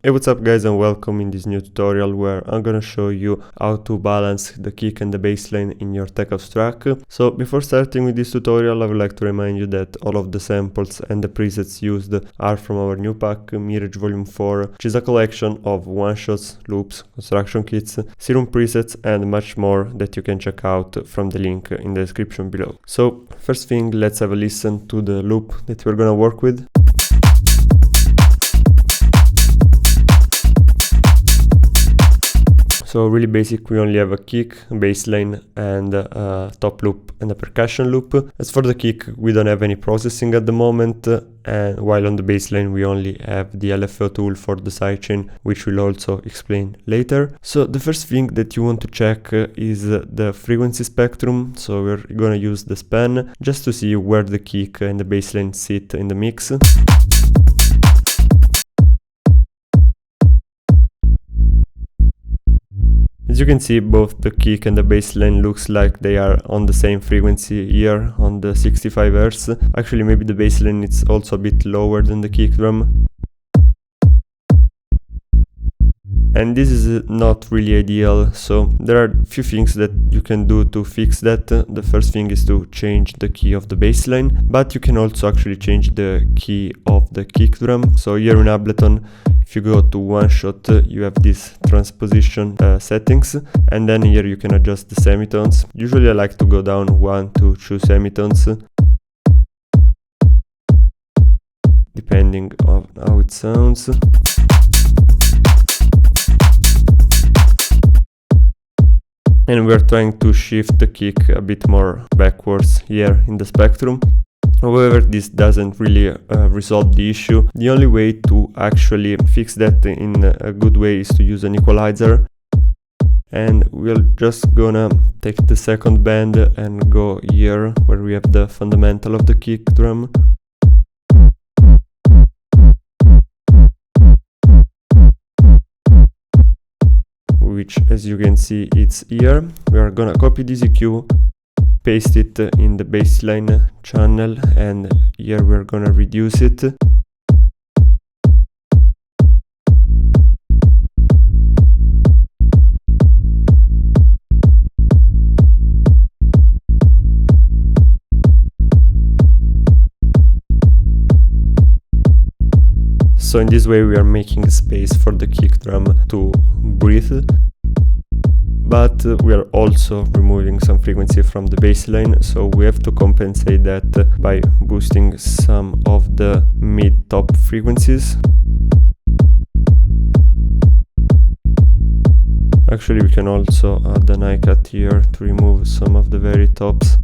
Hey, what's up guys, and welcome in this new tutorial where I'm gonna show you how to balance the kick and the bassline in your Tech House track. So before starting with this tutorial, I would like to remind you that all of the samples and the presets used are from our new pack, Mirage Volume 4, which is a collection of one-shots, loops, construction kits, Serum presets and much more that you can check out from the link in the description below. So first thing, let's have a listen to the loop that we're gonna work with. So really basic, we only have a kick, bassline and a top loop and a percussion loop. As for the kick, we don't have any processing at the moment, and while on the bassline we only have the LFO tool for the sidechain, which we'll also explain later. So the first thing that you want to check is the frequency spectrum. So we're gonna use the span just to see where the kick and the bassline sit in the mix. As you can see, both the kick and the bassline looks like they are on the same frequency here on the 65 Hz. Actually, maybe the bassline is also a bit lower than the kick drum. And this is not really ideal, so there are a few things that you can do to fix that. The first thing is to change the key of the bassline, but you can also actually change the key of the kick drum. So here in Ableton, if you go to one shot, you have this transposition settings, and then here you can adjust the semitones. Usually I like to go down 1 to 2 semitones, depending on how it sounds. And we're trying to shift the kick a bit more backwards here in the spectrum. However, this doesn't really resolve the issue. The only way to actually fix that in a good way is to use an equalizer. And we're just gonna take the second band and go here where we have the fundamental of the kick drum. Which, as you can see, it's here. We are gonna copy this EQ, paste it in the bassline channel, and here we're gonna reduce it. So in this way we are making space for the kick drum to breathe. But we are also removing some frequency from the bassline, so we have to compensate that by boosting some of the mid-top frequencies. Actually, we can also add an hi-cut here to remove some of the very tops.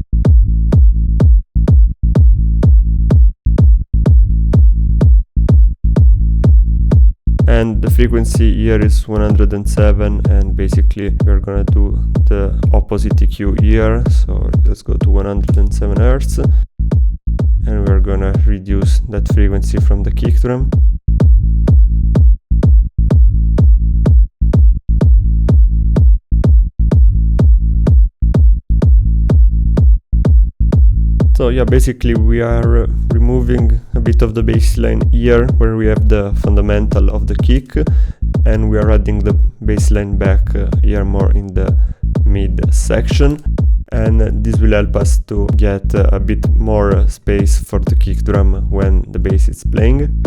And the frequency here is 107, and basically we're gonna do the opposite EQ here. So let's go to 107 Hz, and we're gonna reduce that frequency from the kick drum. So yeah, basically we are removing a bit of the bassline here where we have the fundamental of the kick, and we are adding the bassline back here more in the mid section, and this will help us to get a bit more space for the kick drum when the bass is playing.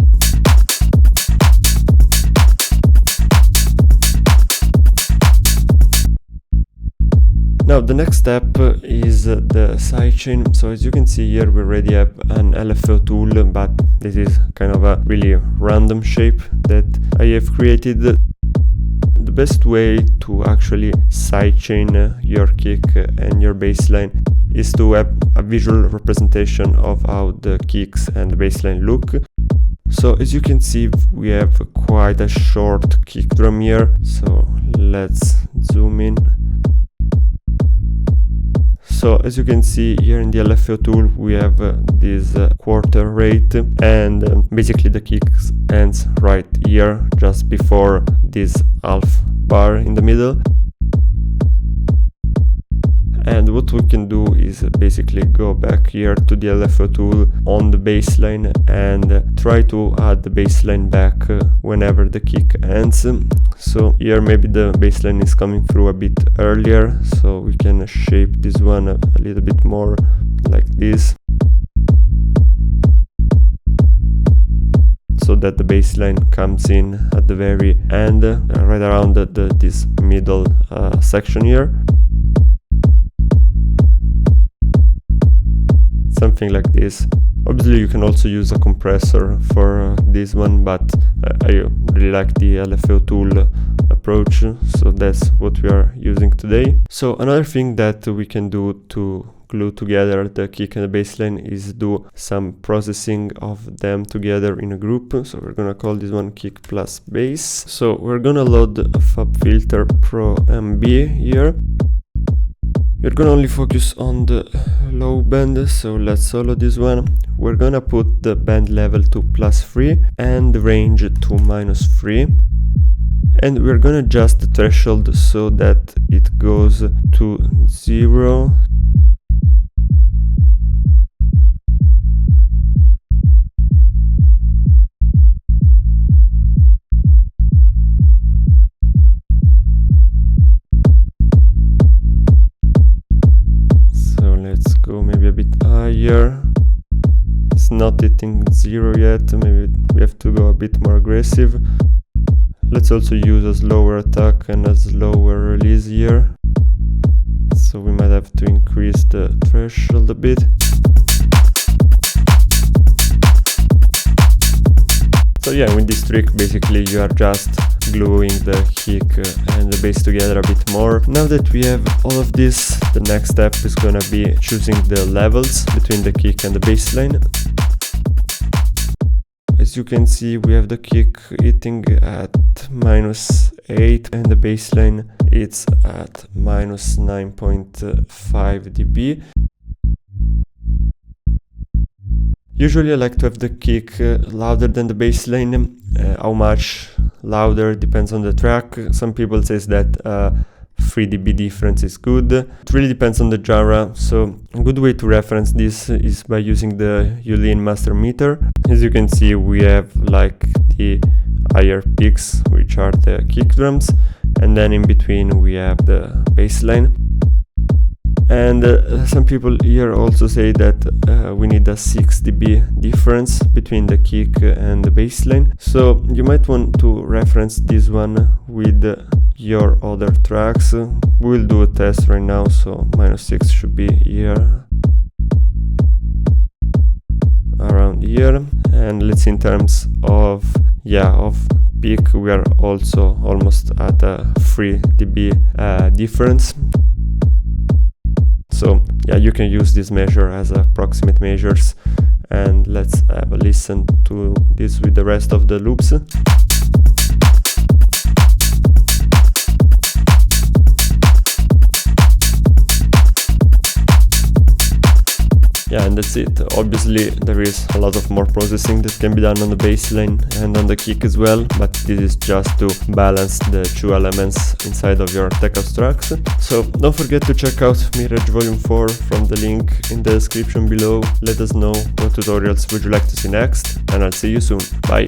Now the next step is the sidechain. So as you can see here, we already have an LFO tool, but this is kind of a really random shape that I have created. The best way to actually sidechain your kick and your bassline is to have a visual representation of how the kicks and the bassline look. So as you can see, we have quite a short kick drum here. So let's zoom in. So as you can see here in the LFO tool, we have this quarter rate, and basically the kick ends right here, just before this half bar in the middle. And what we can do is basically go back here to the LFO tool on the baseline and try to add the baseline back whenever the kick ends. So here maybe the baseline is coming through a bit earlier, so we can shape this one a little bit more like this, so that the baseline comes in at the very end, right around this middle section here. Something like this. Obviously you can also use a compressor for this one, but I really like the LFO tool approach, so that's what we are using today. So another thing that we can do to glue together the kick and the baseline is do some processing of them together in a group. So we're gonna call this one kick plus bass. So we're gonna load a FabFilter Pro MB here. We're gonna only focus on the low band, so let's solo this one. We're gonna put the band level to +3 and the range to -3. And we're gonna adjust the threshold so that it goes to 0. Let's go maybe a bit higher. It's not hitting 0 yet, maybe we have to go a bit more aggressive. Let's also use a slower attack and a slower release here, so we might have to increase the threshold a bit. So yeah, with this trick basically you are just gluing the kick and the bass together a bit more. Now that we have all of this, the next step is gonna be choosing the levels between the kick and the bassline. As you can see, we have the kick hitting at -8 and the bassline it's at -9.5 dB. Usually I like to have the kick louder than the bassline. How much louder depends on the track. Some people say that 3 dB difference is good. It really depends on the genre, so a good way to reference this is by using the Yulin master meter. As you can see, we have like the higher peaks, which are the kick drums, and then in between we have the bassline. And some people here also say that we need a 6 dB difference between the kick and the bassline. So you might want to reference this one with your other tracks. We'll do a test right now, so -6 should be here, around here. And let's see, in terms of peak, we are also almost at a 3 dB difference. So yeah, you can use this measure as approximate measures, and let's have a listen to this with the rest of the loops. Yeah, and that's it. Obviously there is a lot of more processing that can be done on the bassline and on the kick as well, but this is just to balance the two elements inside of your tech house tracks. So don't forget to check out Mirage Volume 4 from the link in the description below. Let us know what tutorials would you like to see next, and I'll see you soon. Bye!